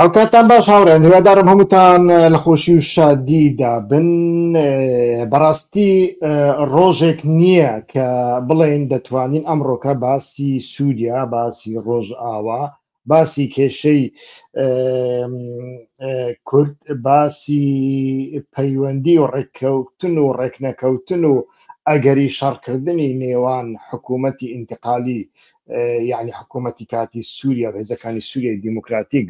هەڵکاتان باش هاوڕێن، هیوادارم هەمووتان لە خۆشی و شادیدا بن. بەڕاستی ڕۆژێک نییە کە بڵێن دەتوانین ئەمڕۆکە باسی سووریا، باسی ڕۆژئاوا، باسی کێشەی کورد، باسی پەیوەندی و ڕێککەوتن و ڕێکنەکەوتن و ئەگەری شەڕکردنی نێوان حکوومەتی ئینتقالی یعنی حکوومەتی کاتی سووریا و هێزەکانی سووریای دیموکراتیک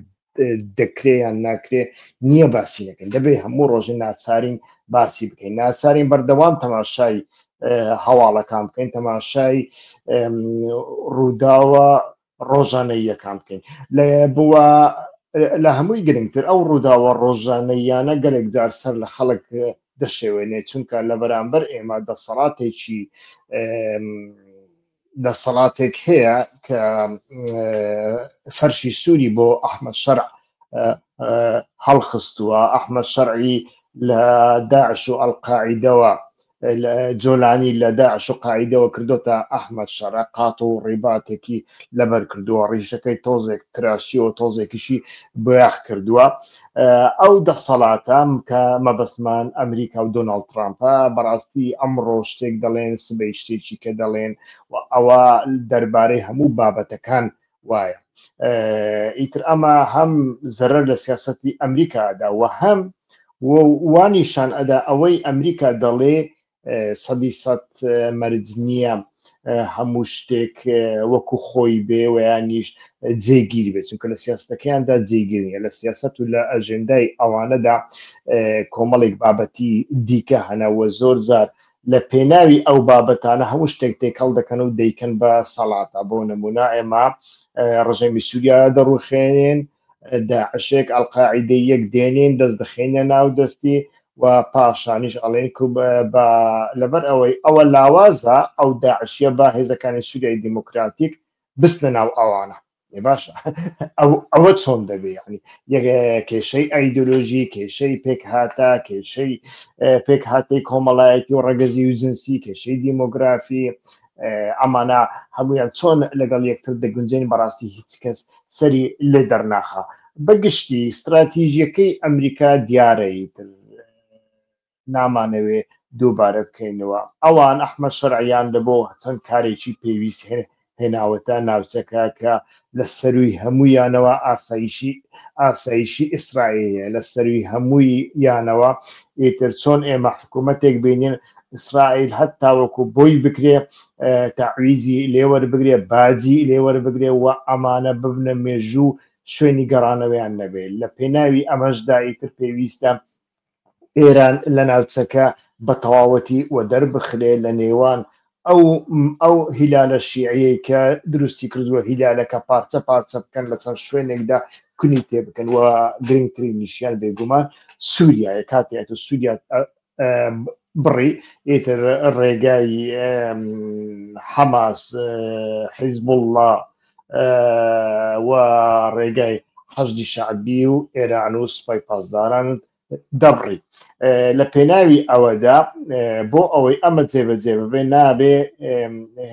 دەکرێ یان ناکرێ نییە باسی نەکەین. دەبێت هەموو ڕۆژی ناچارین باسی بکەین، ناچارین بەردەوام تەماشای هەواڵەکان بکەین، تەماشای ڕووداوە ڕۆژانەییەکان بکەین. بووە لە هەمووی گرنگتر ئەو ڕووداوە ڕۆژانەیانە گەلێک جار سەر لە خەڵک دەشێوێنێ، چونکە لە بەرامبەر ئێمە دەسەڵاتێک هەیە کە فەرشی سووری بۆ ئەحمەد شەرع هەڵخستووە. ئەحمەد شەرعی لە داعش و ئەڵقاعیدەوە جۆلانی لە داعش و قاعیدەوە کردوتە ئەحمەد شەرع، قات و ڕیباتێکی لەبەر کردووە، ڕیشەکەی تۆزێک تراشیەوە، تۆزێکیشی بۆیاخ کردووە. ئەو دەسەڵاتە کە مەبەستمان ئەمریکا و دۆناڵد ترامپە بەڕاستی ئەمڕۆ شتێک دەڵێن سبەی شتێکی کە دەڵێن و ئەوە دەربارەی هەموو بابەتەکان وایە. ئیتر ئەمە هەم زەرەر لە سیاسەتی ئەمریکادا و هەم وانیشان ئەدا ئەوەی ئەمریکا دەڵێ 100% مەرج نییە هەموو شتێک وەکو خۆی بێ و یانیش جێگیری بێت، چونکە لە سیاستەکەیاندا جێگیرنیە. لە سیاست و لە ئەژێندای ئەوانەدا کۆمەڵێک بابەتی دیکە هەنەوە زۆر جار لە پێناوی ئەو بابەتانە هەموو شتێک تێکەڵ دەکەن و دەیکەن بە سەڵاتە. بۆ نمونە ئێمە ڕژێمی سووریا دەڕوخێنێن، داعشێک ئەڵقاعیدەی یەک دێنێن دەست دەخێنە ناو دەستی و پاشانیش ئەڵێن لەبەر ئەوەی ئەوە لاوازە ئەو داعشیە بە هێزەکانی سووریای دیموکراتیک بستە ناو ئەوانە. باشە ئەوە چۆن دەبێ؟ ینی کێشەی ئایدۆلۆژی، کێشەی پێک هاتە، کێشەی پێک هاتی کۆمەڵایەتی و ڕەگەزی و جنسی، کێشەی دیمۆگرافی، ئەمانە هەمویان چۆن لەگەڵ یەکتر دەگونجێن؟ بەڕاستی هیچ کەس سەری لێ دەرناخە. بەگشتی استراتیژیەکەی ئەمریکا دیارەیتر نامانەوێ دووبارە بکەینەوە. ئەوان ئەحمەد شەرعیان لەبۆ چەند کارێکی پێویست هێناوەتە ناوچەکە کە لە سەروی هەموویانەوە ئاسایشی ئیسرائیلە، لە سەروی هەمووی یانەوە. ئیتر چۆن ئێمە حکوومەتێک بینین ئیسرائیل هەتا وەکو بۆی بکرێ تەعویزی لێوەربگرێ، باجی لێوەربگرێ و ئەمانە ببنە مێژوو شوێنی گەڕانەوەیان نەبێت. لە پێناوی ئەمەشدا ئیتر پێویستە ئێران لە ناوچەکە بە تەواوەتی و دەربخرێ لە نێوان ئەو هیلالە شیعەیە کە دروستی کردووە، هیلالەکە پارچە پارچە بکەن لە چەند شوێنێکدا کونی تێ بکەن. و گرنگترین نیشیان بێگومان سووریایە. کاتێک سووریا بڕی ئیتر ڕێگای حەماس، حیزب الله و ڕێگای حەشدی شەعبی و ئێران و سوپای پاسداران دەبڕی. لە پێناوی ئەوەدا بۆ ئەوەی ئەمە جێبەجێ ببێ نابێ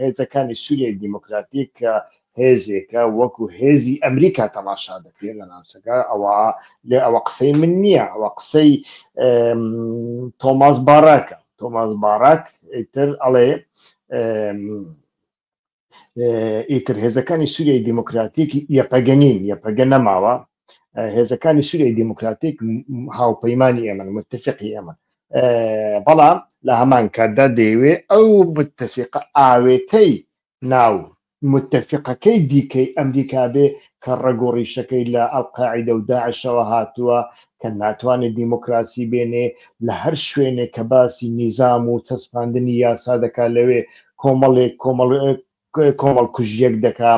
هێزەکانی سووریای دیموکراتیک کە هێزێکە وەکو هێزی ئەمریکا تەماشا دەکرێت لە ناوچەکە. ئەوە قسەی من نییە، ئەوە قسەی تۆماس باراکە. تۆماس باراک ئیتر ئەڵێ ئیتر هێزەکانی سووریای دیموکراتیک یەپەگەنین، یەپەگە نەماوە. هێزەکانی سووریای دیموکراتیک هاوپەیمانی ئێمە، متفقی ئێمە، بەڵام لە هەمان کاتدا دەیەوێ ئەو متفقە ئاوێتەی ناو متفقەکەی دیکەی ئەمریکا بێ کە ڕێگۆڕیشەکەی لە ئەڵقاعیدە و داعشەوە هاتووە کە ناتوانێت دیموکراسی بێنێ لە هەر شوێنێک کە باسی نیزام و چەسپاندنی یاسا دەکات لەوێ کۆمەڵ کوژیەک دەکا،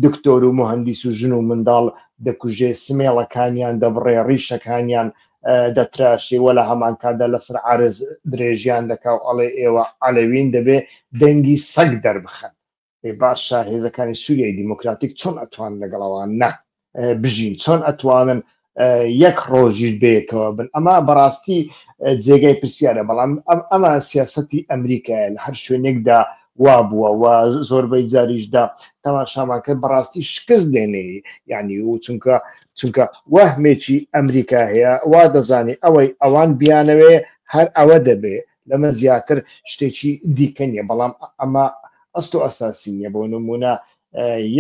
دکتۆر و مهندس و ژن و منداڵ دەکوژێ، سمێڵەکانیان دەبڕێ، ڕیشەکانیان دەتراشێ، وە لە هەمان کاتدا لەسەر عارز درێژیان دەکا و ئەڵێ ئێوە عەلەوین دەبێ دەنگی سەگ دەربخەن. باشە هێزەکانی سووریای دیموکراتیک چۆن ئەتوان لەگەڵەوان بژین؟ چۆن ئەتوانن یەک ڕۆژیش بەیەکەوە بن؟ ئەمە بەڕاستی جێگای پرسیارە. بەڵام ئەمە سیاسەتی ئەمریکایە، لە هەر شوێنێکدا وابووە و زۆربەی جاریشدا تەماشامان کرد بەڕاستی شکست دێنێ یعنی و چونکە وەهمێکی ئەمریکا هەیە وا دەزانێت ئەوەی ئەوان بیانەوێ هەر ئەوە دەبێ لەمە زیاتر شتێکی دیکە نیە بەڵام ئەمە ئەست و ئەساسی نییە بۆ نمونە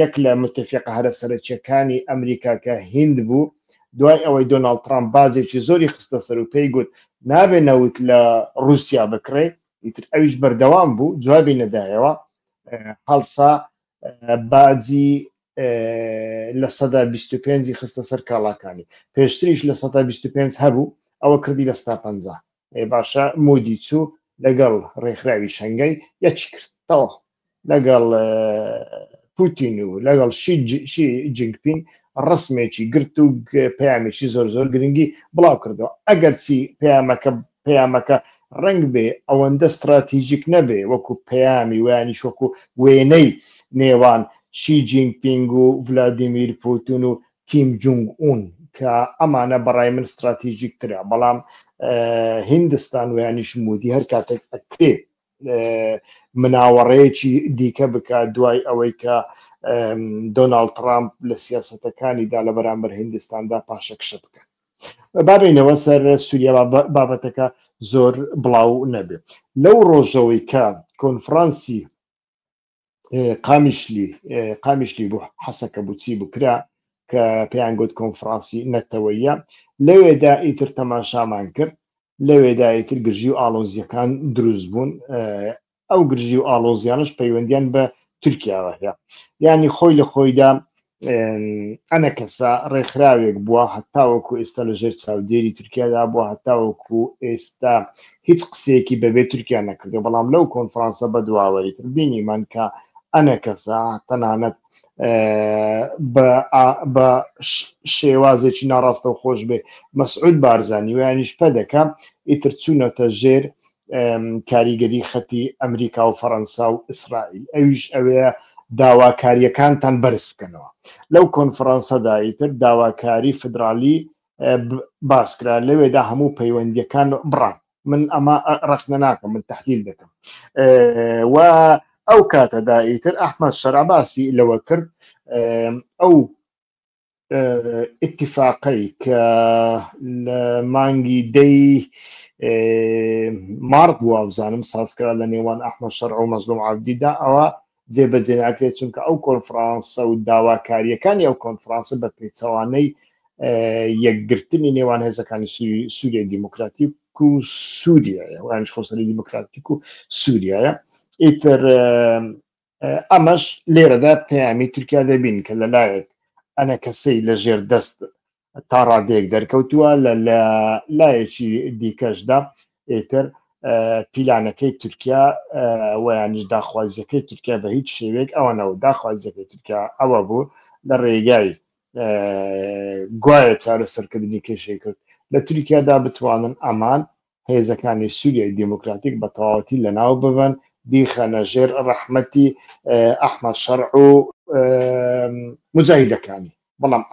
یەک لە متفقە هەرە سەرچیەکانی ئەمریکا کە هیند بوو دوای ئەوەی دۆناڵد ترامپ بازێکی زۆری خستە سەر و پێی گوت نابێ نەوت لە رووسیا بکڕێ ئیتر ئەویش بەردەوام بوو جوابی نەدایەوە هەڵسا باجی لە سەدا 25 خستە سەر کاڵاکانی پێشتریش لە سەدا 25 هەبوو ئەوە کردی لە ستا 50 باشە مودی چوو لەگەڵ ڕێکخراوی شەنگەی یەکی کردەوە لەگەڵ پوتین و لەگەڵ شی جینگپینگ ڕسمێکی گرت و پەیامێکی زۆر گرنگی بڵاو کردەوە ئەگەر چی پەیامەکە ڕنگ بێ ئەوەندە استراتیژیک نەبێ وەکو پەیامی ویانیش وەکو وێنەی نێوان شی جینگپینگ و ڤلادیمیر پوتین و کیم جونگ ئون کە ئەمانە بەڕای من استراتیژیک ترە بەڵام هیندستان ویانیش مودی هەر کاتێک ئەکرێ مناوەڕەیەکی دیکە بکە دوای ئەوەی کە دۆناڵد ترامپ لە سیاسەتەکانیدا لە بەرامبەر هیندستاندا پاشەکشە بکە بابینەوە سەر سووریا بابەتەکە زۆر بڵاو نەبێ لەو ڕۆژەوەی کە کۆنفرانسی قامیشلی بوو حەسەکە بچی بکرا کە پێیان گوت کۆنفرانسی نەتەوەیە لەوێدا ئیتر تەماشامان کرد لەوێدا ئیتر گرژی و ئاڵۆزیەکان دروست بوون ئەو گرژی و ئاڵۆزیانش پەیوەندیان بە تورکیاوە هەیە یعنی خۆی لە خۆیدا ئەنە کەسا ڕێکخراوێک بووە هەتاوەکو ئێستا لە ژێر چاودێری تورکیادا بووە هەتاوەکو ئێستا هیچ قسەیەکی بەبێ تورکیا نەکردو بەڵام لەو کۆنفرانسە بەدواوەیتر بینیمان کە ئەنە کەسا تەنانەت بە شێوازێکی ناڕاستە و خۆش بێ مەسعود بارزانی ویانیش پە دەکە ئیتر چوونەتە ژێر کاریگەری خەتی ئەمریکا و فەڕەنسا و ئیسرائیل ئەویش ئەوەیە داواکاریەکانتان بەرز بکەنەوە لەو کۆنفرانسەدا ئیتر داواکاری فدرالی باسکرا لەوێدا هەموو پەیوەندیەکان بڕان من ئەمە ڕەخنە ناکەم من تەحلیل دەکەم و ئەو کاتەدا ئیتر ئەحمەد شەرع باسی لەوە کرد ئەو اتفاقی کە لە مانگی دەی مارد وابزانم سازکرا لە نێوان ئەحمەد شەرع و مەزلوم عەبدیدا ئەوە جێبەجێ ناکرێت چونکە ئەو کۆنفرانسە و داواکاریەکانی ئەو کۆنفرانسە بە پێچەوانەی یەکگرتنی نێوان هێزەکانی سووریای دیموکراتیک و سووریایە وانش خۆسەری دیموکراتیک و سووریایە ئیتر ئەمەش لێرەدا پەیامی تورکیا دەبین کە لەلایەک ئەنە کەسەی لە ژێر دەست تا ڕادەیەک دەرکەوتووە لە لایەکی دیکەشدا ئیتر پیلانەکەی تورکیا ویانیش داخوازیەکەی تورکیا بە هیچ شێوەیەک ئەوەنەوە داخوازیەکەی تورکیا ئەوە بوو لە ڕێگای گوایە چارەسەرکردنی کێشەی کرد لە تورکیادا بتوانن ئەمان هێزەکانی سووریای دیموکراتیک بە تەواوەتی لەناو ببن بیخەنە ژێر ڕەحمەتی ئەحمەد شەرع و مجاهیدەکانی بەڵام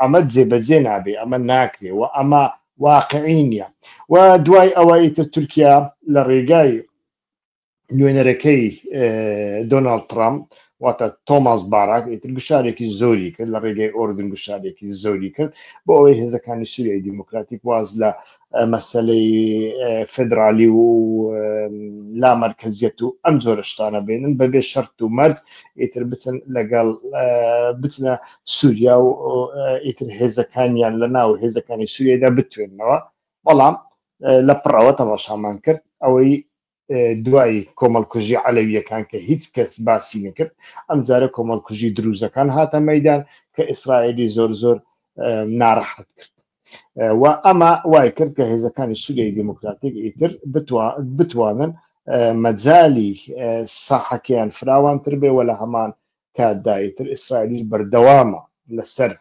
ئەمە جێبەجێ نابێ ئەمە ناکرێ و ئەمە واقعی نییە و دوای ئەوەی تر تورکیا لە ڕێگای نوێنەرەکەی دۆناڵد ترامپ واتە تۆماس باراک ئیتر گوشارێکی زۆری کرد لە ڕێگەی ئۆردن گوشارێکی زۆری کرد بۆ ئەوەی هێزەکانی سووریای دیموکراتیک واز لە مەسەلەی فدرالی و لا مەرکەزیەت و ئەم جۆرە شتانە بێنن بەبێ شەرت و مەرج ئیتر بچن لەگەڵ بچنە سووریا و ئیتر هێزەکانیان لە ناو هێزەکانی سووریایدا بتوێنەوە بەڵام لە پڕەوە تەماشامان کرد ئەوەی دوای کۆمەڵکوژی عەلەویەکان کە هیچ کەس باسی نەکرد ئەم جارە کۆمەڵکوژی دروزەکان هاتە مەیدان کە ئیسرائیلی زۆر ناڕەحەت کرد و ئەمە وای کرد کە هێزەکانی سووریای دیموکراتیک ئیتر بتوانن مەجالی ساحەکەیان فراوانتر بێ و لە هەمان کاتدا ئیتر ئیسرائیلیش بەردەوامە لەسەر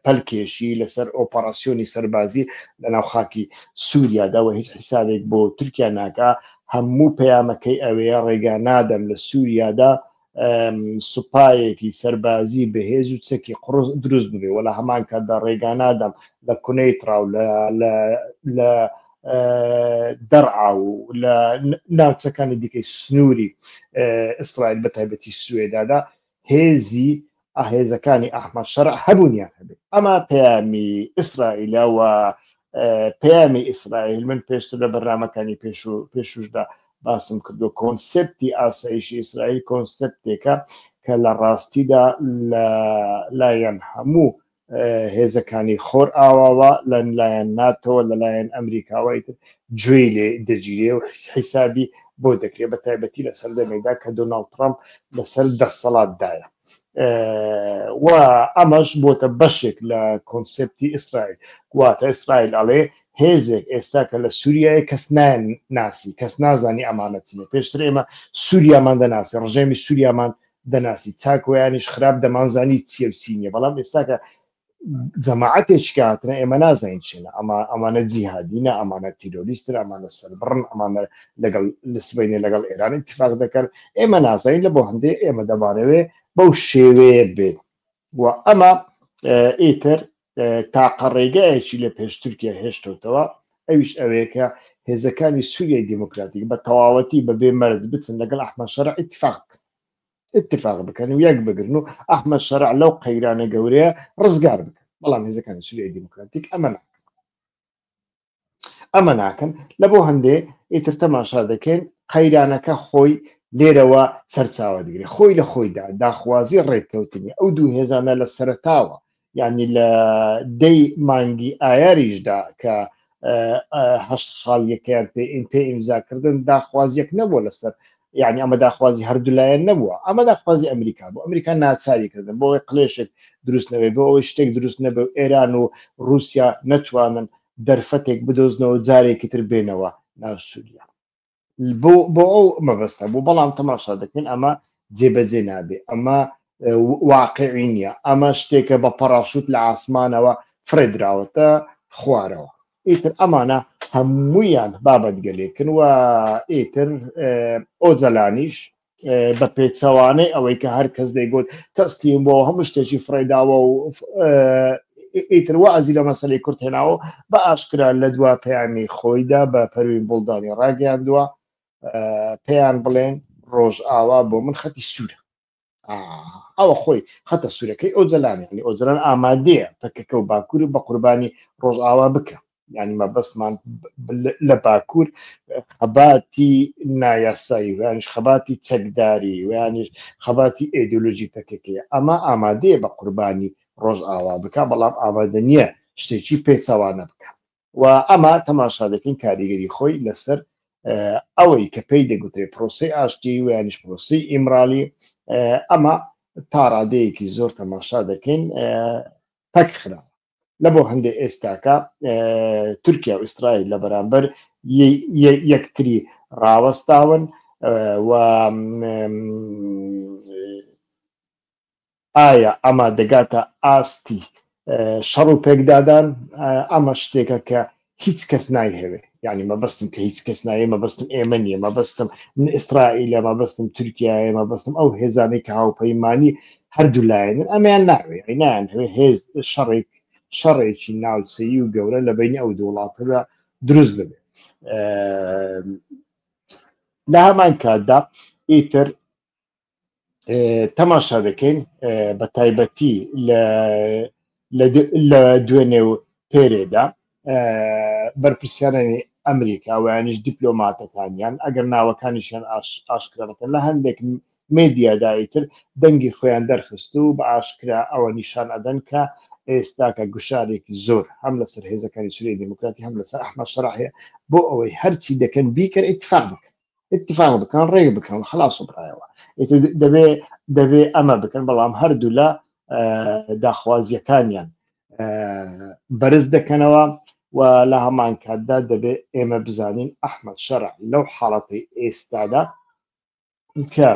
پەلکێشی لەسەر ئۆپەراسیۆنی سەربازی لە ناو خاکی سووریاداوە هیچ حسابێک بۆ تورکیا ناکا هەموو پەیامەکەی ئەوەیە ڕێگا نادەم لە سووریادا سوپایەکی سەربازی بەهێز و چەکی قڕز دروست ببێ و لە هەمان کاتدا ڕێگا نادەم لە کونەیترا و لە دەرعا و لە ناوچەکانی دیکەی سنووری ئیسرائیل بە تایبەتی سوێدادا هێزی هێزەکانی ئەحمەد شەرع هەبوونیان هەبێت ئەمە پەیامی ئیسرائیلە و پەیامی ئیسرائیل من پێشتر لە بەرنامەکانی پێشوشدا باسم کردو کۆنسپتی ئاسایشی ئیسرائیل کۆنسپتێکە کە لە ڕاستیدا لایەن هەموو هێزەکانی خۆر ئاواوە لەلایەن ناتۆ لەلایەن ئەمریکاوای گوێی لێ دەگیرێ و حیسابی بۆ دەکرێت بە تایبەتی لە سەردەمێدا کە دۆناڵد ترامپ لەسەر دەسەڵاتدایە و ئەمەش بۆتە بەشێک لە کۆنسپتی ئیسرائیل واتە ئیسرائیل ئەڵێ هێزێک ئێستا کە لە سووریای کەس ناسی کەس نازانی ئەمانەتینە پێشتر ئێمە سووریامان دەناسی ڕژێمی سووریامان دەناسی چاکۆیانیش خراپ دەمانزانی چێوسینیە بەڵام ئێستا کە جەماعەتێکی هاتنە ئێمە نازانین چێنە ئەمانە جیهادینە ئەمانە تیرۆریستن ئەمانە سەربڕن ئەمانە لەگەڵ لەسبینێ لەگەڵ ئێران اتفاق دەکەن ئێمە نازانین لە بۆ هەندێک ئێمە دەبارەوێ بەو شێوەیە بێت و ئەمە ئیتر تاقە ڕێگایەکی لە پێش تورکیا هێشتوتەوە ئەویش ئەوەیە هێزەکانی سووریای دیموکراتیک بە تەواوەتی بە بێ مەرز بچن لەگەڵ ئەحمەد شەرع اتفاق بکەن و یەک بگرن و ئەحمەد شەرع لەو قەیرانە گەورەیە ڕزگار بکەن بەڵام هێزەکانی سووریای دیموکراتیک ئەمە ناکەن لە بۆ هەندێ ئیتر تەماشا دەکەن قەیرانەکە خۆی لێرەوە سەرچاوە دیگرێ خۆی لە خۆیدا داخوازی ڕێککەوتنی ئەو دوو هێزانە لە سەرتاوە یعنی لە دەی مانگی ئایاریشدا کە هەشت ساڵ یەکیان پێ ئیمزاکردن داخوازیەک نەبووە لەسەر یعنی ئەمە داخوازی هەردوولایەن نەبووە ئەمە داخوازی ئەمریکا بوو ئەمریکا ناچاریکردن بۆ ئەوەی قلێشێک دروست نەبێت بۆ ئەوەی شتێک دروست نەبێ ئێران و رووسیا نەتوانن دەرفەتێک بدۆزنەوە جارێکی تر بێنەوە ناو سووریا بۆ ئەو مەبەستە بوو بەڵام تەماشا دەکەن ئەمە جێبەجێ نابێ ئەمە واقعی نییە ئەمە شتێکە بە پەراشوت لە ئاسمانەوە فرێدراوەتە خوارەوە ئیتر ئەمانە هەموویان بابەتگەلێکن و ئیتر ئۆجەلانیش بە پێچەوانەی ئەوەی کە هەر کەس دەیگوت تەستیم بۆ هەموو شتێکی فرێداوە و ئیتر وەعزی لە مەسەلەی کورد هێناوە بە ئاشکرا لە دوا پەیامی خۆیدا بە پەروین بوڵدانی ڕاگەیاندووە پێیان بڵێن ڕۆژ ئاوا بۆ من خەتی سوورە ئەوە خۆی خەتە سوورەکەی ئۆجەلانیانی ئۆجەلان ئامادەیە پەکەکە و باکوور بە قوربانی ڕۆژ ئاوا بکە یعنی مەبەستمان لە باکوور خەباتی نایاسایی ویانش خەباتی چەکداری ویانش خەباتی ئیدئۆلۆژی پەکەکەیە ئەمە ئامادەیە بە قوربانی ڕۆژ ئاوا بکە بەڵام ئامادە نییە شتێکی پێچەوانە بکە و ئەمە تەماشا دەکەین کاریگەری خۆی لەسەر ئەوەی کە پێی دەگوترێ پرۆسی ئاشتی ویانش پرۆسی ئیمرالی ئەمە تا ڕادەیەکی زۆر تەماشا دەکەین پەک خراوە لە بۆ هەندێک ئێستاکە تورکیا و ئیسرائیل لە بەرامبەر یەکتری ڕاوەستاون و ئایا ئەمە دەگاتە ئاستی شەڕ و پێکدادان ئەمە شتێکە کە هیچ کەس نایهەوێ یعنی مەبەستم کە هیچ کەس نایە مەبەستم ئێمە نییە مەبەستم ئیسرائیلە مەبەستم تورکیایە مەبەستم ئەو هێزانەی کە هاوپەیمانی هەردوو لایەنن ئەمیان ناوێ نایانهوێ هێز شەڕێکی ناوچەیی و گەورە لە بینی ئەو دوو وڵاتەدا دروست ببێت لە هەمان کاتدا ئیتر تەماشا دەکەین بە تایبەتی لە دوێنێ و پێرێدا بەرپرسیارانی ئەمریکا ویانش دیپلۆماتەکانیان ئەگەر ناوەکانیشیان ئاشکرانەکەن لە هەندێک مێدیادایتر دەنگی خۆیان دەرخست و بە ئاشکرا ئەوە نیشان ئەدەن کە ئێستاکە گوشارێکی زۆر هەم لەسەر هێزەکانی سووریای دیموکراتی هەم لەسەر ئەحمەد شەرع هەیە بۆ ئەوەی هەرچی دەکەن بیکەن اتفاق بکەن ڕێک بکەن خلاص و برایەوە دەبێ ئەمە بکەن بەڵام هەردوو لە داخوازیەکانیان بەرز دەکەنەوە و لە هەمان کاتدا دەبێ ئێمە بزانین ئەحمەد شەرع لەو حاڵەتی ئێستادا کە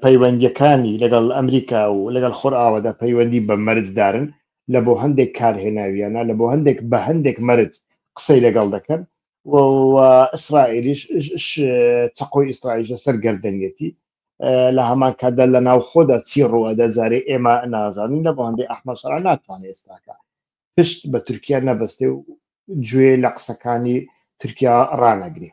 پەیوەندیەکانی لەگەڵ ئەمریکا و لەگەڵ خۆرئاوەدا پەیوەندی بە مەرجدارن لە بۆ هەندێک کارهێناویانە لە بۆ بە هەندێک مەرج قسەی لەگەڵ دەکەن و ئیسرائیلیش چقۆی ئیسرائیل سەرگەردەنیەتی لە هەمان کاتدا لە ناو خۆدا چی ڕوەدە جارێ ئێمە نازانین لە بۆ هەندێک ئەحمەد شەرع ناتوانێت ئێستاکە پشت بە تورکیا نەبەستێ و گوێ لە قسەکانی تورکیا ڕانەگرێ.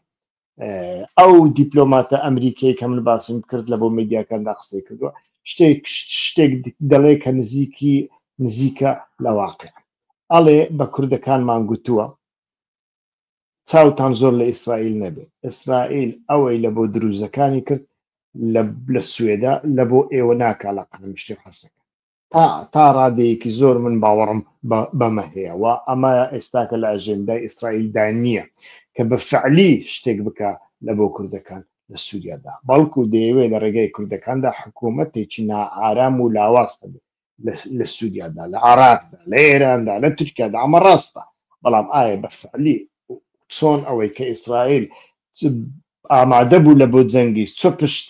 ئەو دیپلۆماتە ئەمریکای کە من باسم کرد لە بۆ میدیاکاندا قسەی کردووە شتێک دەڵێ کە نزیکە لە واقع ئەڵێ بە کوردەکانمان گوتووە چاوتان زۆر لە ئیسرائیل نەبێت ئیسرائیل ئەوەی لە بۆ دروزەکانی کرد لە سوێدا لە بۆ ئێوە ناکا لە قەنم شتێ حەسەکە تا ڕادەیەکی زۆر من باوەڕم بەمە هەیە و ئەمە ئێستاکە لە ئەژێندای ئیسرائیلدا نییە کە بە فعلی شتێک بکە لە بۆ کوردەکان لە سووریادا بەڵکو دەیەوێت لە ڕێگەی کوردەکاندا حکوومەتێکی نائارام و لاواستە بێت لە سووریادا لە عێراقدا لە ئێراندا لە تورکیادا ئەمە ڕاستە بەڵام ئایا بە فعلی چۆن ئەوەی کە ئیسرائیل ئامادە بوو لە بۆ جەنگی چۆ پشت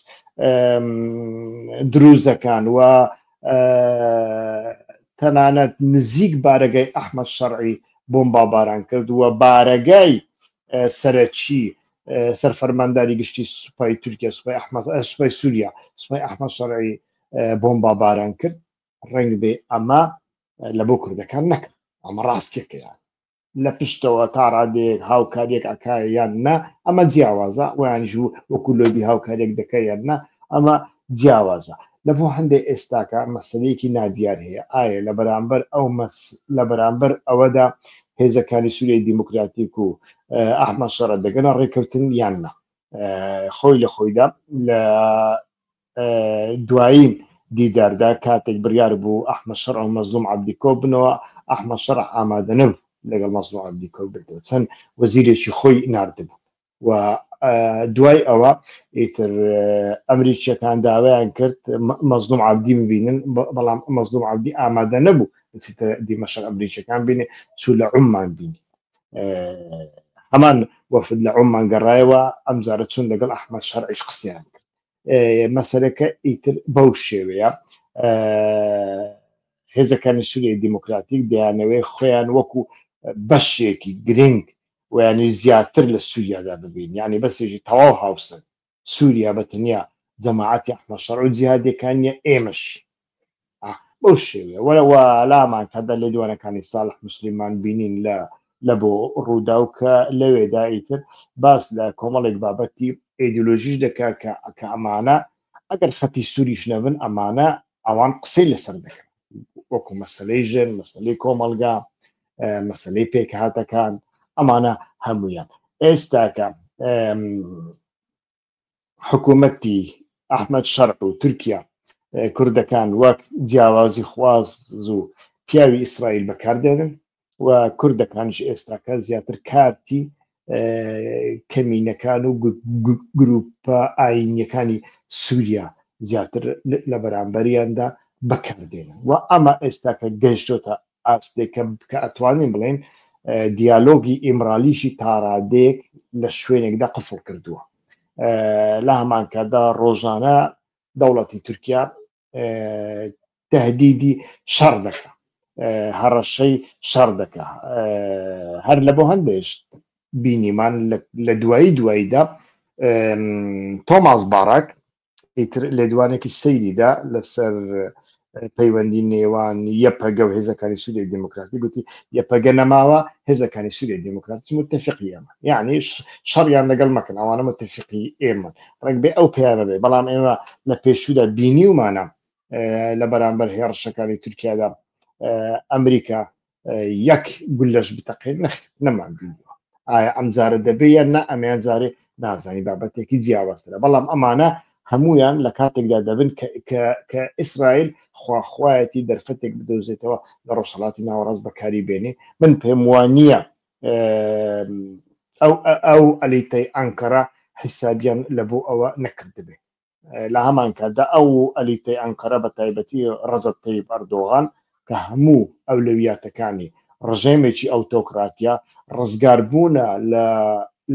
دروزەکان و تەنانەت نزیک بارەگای ئەحمەد شەرعی بۆمباباران کرد و بارەگای سەرەکی سەرفەرمانداری گشتی سوپای تورکیا سوپای سووریا سوپای ئەحمەد شەرعی بۆمباباران کرد ڕەنگ بێ ئەمە لە بۆ کوردەکان نەکرد ئەمە ڕاستیەکەیان لە پشتەوە تا ڕادێک هاوکاریەک ئەکایە یان نا ئەمە جیاوازە ویانژ وەکو لۆبی هاوکاریەک دەکەی یان نا ئەمە جیاوازە لە بۆ هەندێک ئێستاکە مەسەلەیەکی نادیار هەیە ئایا لە بەرامبەر ئەوەدا هێزەکانی سووریای دیموکراتیک و ئەحمەد شەرع دەگەنە ڕێکەوتن یان نا خۆی لە خۆیدا لە دوایین دیداردا کاتێک بڕیار بوو ئەحمەد شەرع و مەزلوم عەبدیکۆ بنەوە ئەحمەد شەرع ئامادە نەبوو لەگەڵ مەزلوم عەبدیکۆ بێتەوە چەند وەزیرێکی خۆی ناردبوو و دوای ئەوە ئیتر ئەمریکیەکان داوایان کرد مەزلوم عەبدی ببینن بەڵام مەزلوم عەبدی ئامادە نەبوو بچیتە دیمەشق ئەمریکیەکان بینێ چوو لە عومان بینی هەمان وەفد لە عومان گەڕایەوە ئەمجارە چون لەگەڵ ئەحمەد شەرعیش قسەیان کرد مەسەلەکە ئیتر بەو شێوەیە هێزەکانی سووریای دیموکراتیک دەیانەوەی خۆیان وەکو بەشێکی گرنگ و ینی زیاتر لە سووریادا ببین یعنی بەسێژی تەواو هاوسن سووریا بەتەنیا جەماعەتی ئەحمەد شەرع و جیهادیەکانیە ئێمەش بەو شێوەیە وەرەوە لامان کەدا لە دیوانەکانی ساڵح موسلیمان بینین لە بۆ ڕوودا و کە لەوێدا ئیتر باس لە کۆمەڵێک بابەتی ئیدئۆلۆژیش دەکا کە ئەمانە ئەگەر خەتی سووریش نەبن ئەمانە ئەوان قسەی لەسەر دەکەن وەکو مەسەلەی ژن مەسەلەی کۆمەلگا مەسەلەی پێکهاتەکان ئەمانە هەمویان ئێستاکە حکوومەتی ئەحمەد شەرع و تورکیا کوردەکان وەک جیاوازی خواز و پیاوی ئیسرائیل بەکاردێنن و کوردەکانش ئێستاکە زیاتر کارتی کەمینەکان و گروپە ئاینیەکانی سووریا زیاتر لە بەرامبەریاندا بەکاردێنن و ئەمە ئێستاکە گەیشتۆتە ئاستێکە کە ئەتوانین بڵێن دیالۆگی ئیمرالیشی تاڕادێک لە شوێنێکدا قفڵ کردووە لە هەمان کاتدا ڕۆژانە دەوڵەتی تورکیا تهدیدی شەڕ دەکە هەڕەشەی شەڕ دەکە هەر لە بۆ هەندێش بینیمان لە دواییدا تۆماس باڕاک ئیتر لە دوانێکی سەیریدا لەسەر پەیوەندی نێوان یەپەگە و هێزەکانی سووریای دیموکراتی گوتی یەپەگە نەماوە هێزەکانی سووریای دیموکراتی متفقی ئێمە یعنی شەڕیان لەگەڵ مەکەن ئەوانە متفقی ئێمە ڕێک بێ ئەو پێیانە بێ بەڵام ئێمە لە پێشوودا بینیومانە لە بەرامبەر هێرشەکانی تورکیادا ئەمریکا یەک گولەش بتەقێت نەمان بینیوە ئایا ئەمجارە دەبێ یان نە ئەمیان جارێ نازانی بابەتێکی جیاوازترە بەڵام ئەمانە هەمویان لە کاتێکدا دەبن کە ئیسرائیل خواخوایەتی دەرفەتێک بدۆزێتەوە لە ڕۆژهەڵاتی ناوەڕاست بەکاری بێنێ من پێم وانییە ئەو ئەلیتەی ئەنکەرە حیسابیان لە بۆ ئەوە نەکردبێ لە هەمان کاتدا ئەو ئەلیتەی ئەنکەرە بە تایبەتی ڕەزەت تەیب ئەردۆغان کە هەموو ئەولەویاتەکانی ڕژێمێکی ئەوتۆکراتیا ڕزگاربوونە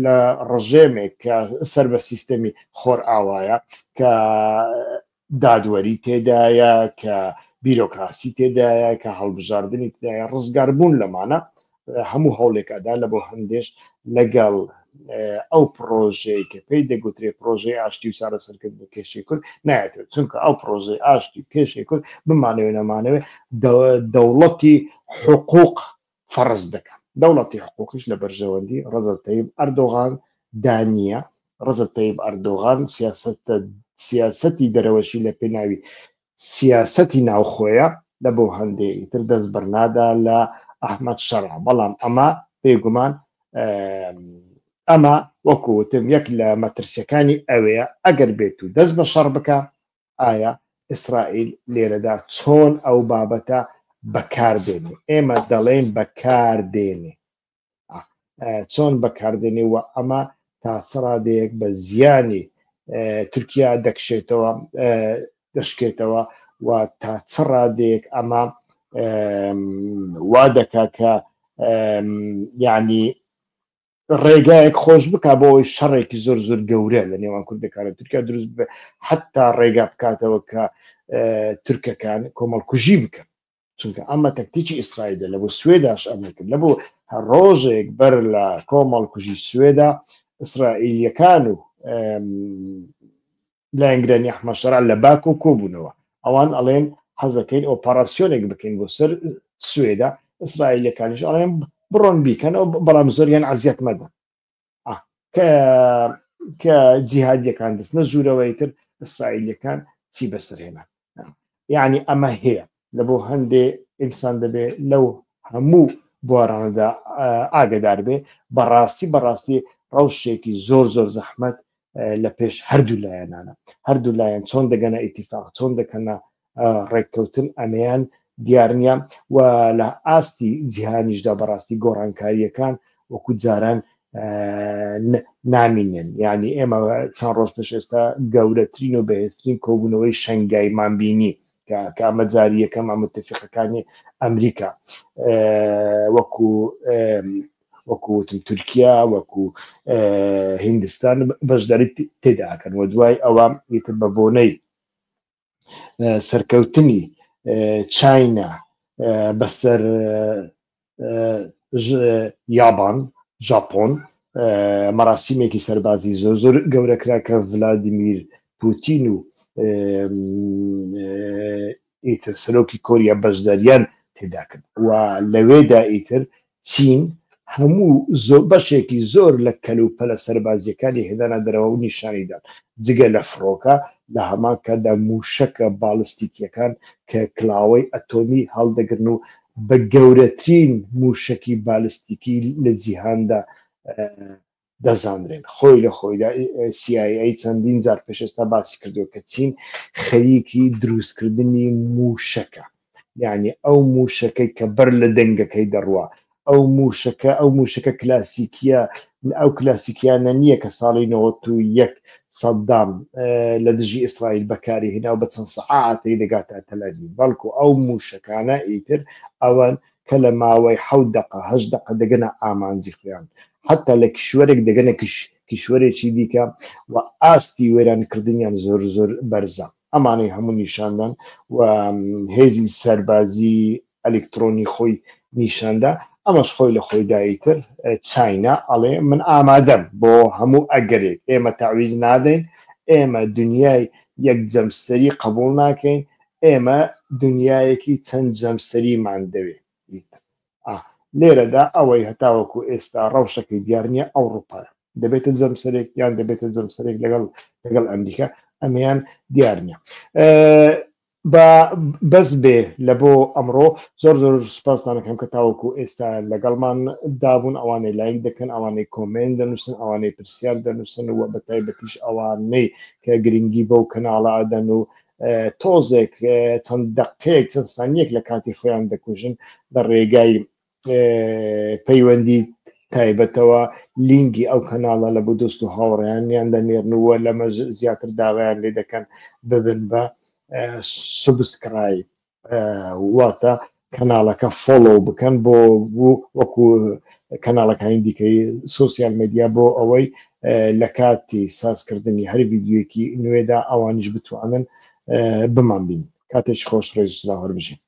لە ڕژێمێک کە سەر بە سیستەمی خۆر ئاوایە کە دادوەری تێدایە کە بیرۆکراسی تێدایە کە هەڵبژاردننی تێدایە ڕزگاربوون لەمانە هەموو هەوڵێکەدا لە بۆ هەندێش لەگەڵ ئەو پرۆژەیە کە پێی دەگوترێ پرۆژەی ئاشتی و چارەسەرکردنی کێشەی کورد نایەتێت چونکە ئەو پرۆژەی ئاشتی و کێشەی کورد بمانەوێ نەمانەوێ دەوڵەتی حقوق فەرز دەکەن دەوڵەتی حقوقیش لە بەرژەوەندی ڕەزەل تەیب ئەردۆغان دانیە. ڕەزەل تەیب ئەردۆغان سیاسەتی دەرەوەشی لە پێناوی سیاسەتی ناوخۆیە لە بۆ هەندێکی تر دەست بەرنادا لە ئەحمەد شەڕع. بەڵام ئەمە بێگومان ئەمە وەکوتم یەک لە مەترسیەکانی ئەوەیە ئەگەر بێت و دەست بە شەڕ بکە ئایا ئیسرائیل لێرەدا چۆن ئەو بابەتە بەکاردێنێ. ئێمە دەڵێن بەکاردێنێ، چۆن بەکاردێنێ و ئەمە تا چڕادەیەک بە زیانی تورکیا دەشکێتەوە و تا چڕادەیەک ئەمە وا دەکا کە یعنی ڕێگایەک خۆش بک بۆەوەی شەڕێکی زۆر زۆر گەورە لە نێوان کوردەکانە تورکیا دروست بێ، حتا ڕێگا بکاتەوە کە تورکەکان کۆمەڵکوژی بکەن. چونکە ئەمە تەکتیکی ئیسرائیلە لە بۆ سوێداش ئەمە کرد. لە بۆ هەر ڕۆژێک بەر لە کۆمەڵکوژی سوێدا ئیسرائیلیەکان و لایەنگرانی ئەحمەد شەڕع لە باکو کۆبوونەوە، ئەوان ئەڵێن حەزەکەین ئۆپەراسیۆنێک بکەین بۆ سەر سوێدا، ئیسرائیلیەکانیش ئەڵێن بڕۆن بیکەنەوە، بەڵام زۆریان عەزیەت مەدەن کە جیهادیەکان دەستنە ژوورەوەی تر ئیسرائیلیەکان چی بەسەرهێنا. یعنی ئەمە هەیە لە بۆ هەندێ ئینسان دەبێ لەو هەموو بوارانەدا ئاگدار بێ. بەڕاستی ڕەوشێکی زۆر زۆر زەحمەت لە پێش هەردوو لایەنانە. هەردوو لایەن چۆن دەگەنە ئیتیفاق، چۆن دەکەنە ڕێککەوتن ئەمەیان دیار نییە و لە ئاستی جیهانیشدا بەڕاستی گۆڕانکاریەکان وەکو جاران نامینێن. یعنی ئێمە چەند ڕۆژ پێش ئێستا گەورەترین و بەهێزترین کۆبوونەوەی شەنگایمان بینی کە ئەمە جاری یەکەم متفقەکانی ئەمریکا وەکوتم تورکیا وەکو هیندستان بەشداری تێداکەن و دوای ئەوە ئیتر بە بۆنەی سەرکەوتنی چاینا بەسەر یابان ژاپۆن مەراسیمێکی سەربازی زۆر زۆر گەورەکرا کە ڤلادیمیر پوتین و ئیتر سەرۆکی کۆریا بەشداریان تێداکرد و لەوێدا ئیتر چین هەموو بەشێکی زۆر لە کەلوپەلە سەربازیەکانی هێدانە دەرەوە و نیشانیدان جگە لە فڕۆکە لە هەمان کەدا موشەکە باڵستیکیەکان کە کلااوەی ئەتۆمی هەڵدەگرن و بە گەورەترین موشکی باڵستیکی لە جیهاندا دەزانرێن. خۆی لە خۆیدا CIA چەندین جار پێشێستا باسی کردو کە چین خەریکی دروستکردنی موشەکە، یعنی ئەو موشەکەی کە بەر لە دەنگەکەی دەڕوا، ئەو موشەکە کلاسیکیە، ئەو کلاسیکیانە نییە کە ساڵی 91 سەدام لە دژی ئیسرائیل بەکاری هێنا و بە چەند سەعاتەی دەگاتە تەلەڤیڤ، بەڵکو ئەو موشەکانە ئیتر ئەوان کە لە ماوەی 7 دقە 8 دقە دەگەنە ئامانجی خۆیان، حتا لە کشوەرێک دەگەنە کشوەرێکی دیکە و ئاستی وێرانکردنیان زۆر زۆر بەرزە. ئەمانەی هەموو نیشاندان و هێزی سەربازی ئەلکترۆنی خۆی نیشاندا. ئەمەش خۆی لە خۆیداییتر چاینا ئەڵێ من ئامادەم بۆ هەموو ئەگەرێک، ئێمە تاویز نادەین، ئێمە دنیای یەک جەمسەری قبول ناکەین، ئێمە دنیایەکی چەند جەمسەریمان دەوێت. لێرەدا ئەوەی هەتاوەکو ئێستا ڕەوشەکەی دیار نییە ئەوروپا دەبێتە جەمسەرێک یان دەبێتە جەمسەرێک لەگەڵ ئەمریکا، ئەمەیان دیار نییە. بەس بێ لە بۆ ئەمڕۆ زۆر زۆر سپاسان دەکەم کە تاوەکو ئێستا لەگەڵمان دابوون، ئەوانەی لایک دەکەن، ئەوانەی کۆمنت دەنووسن، ئەوانەی پرسیار دەنووسن و بەتایبەتیش ئەوانەی کە گرنگی بەو کەناڵە ئەدەن و تۆزێک چەند دقەیەک چەند سانیەک لە کاتی خۆیان دەکوژن لە ڕێگای پەیوەندی تایبەتەوە لینگی ئەو کەناڵە لە بۆ دۆست و هاوڕێیانیان دەنێرنەوە لەمە زیاتر داوایان لێ دەکەن ببن بە سوبسکرایب واتە کەناڵەکە فۆلۆ بکەن بۆ وەکو کەناڵەکانی دیکەی سوسیال مێدیا بۆ ئەوەی لە کاتی سازکردنی هەر ڤیدیۆیەکی نوێدا ئەوانیش بتوانن بمان بین. کاتێک خۆش ڕێز و سلااو هەر بژین.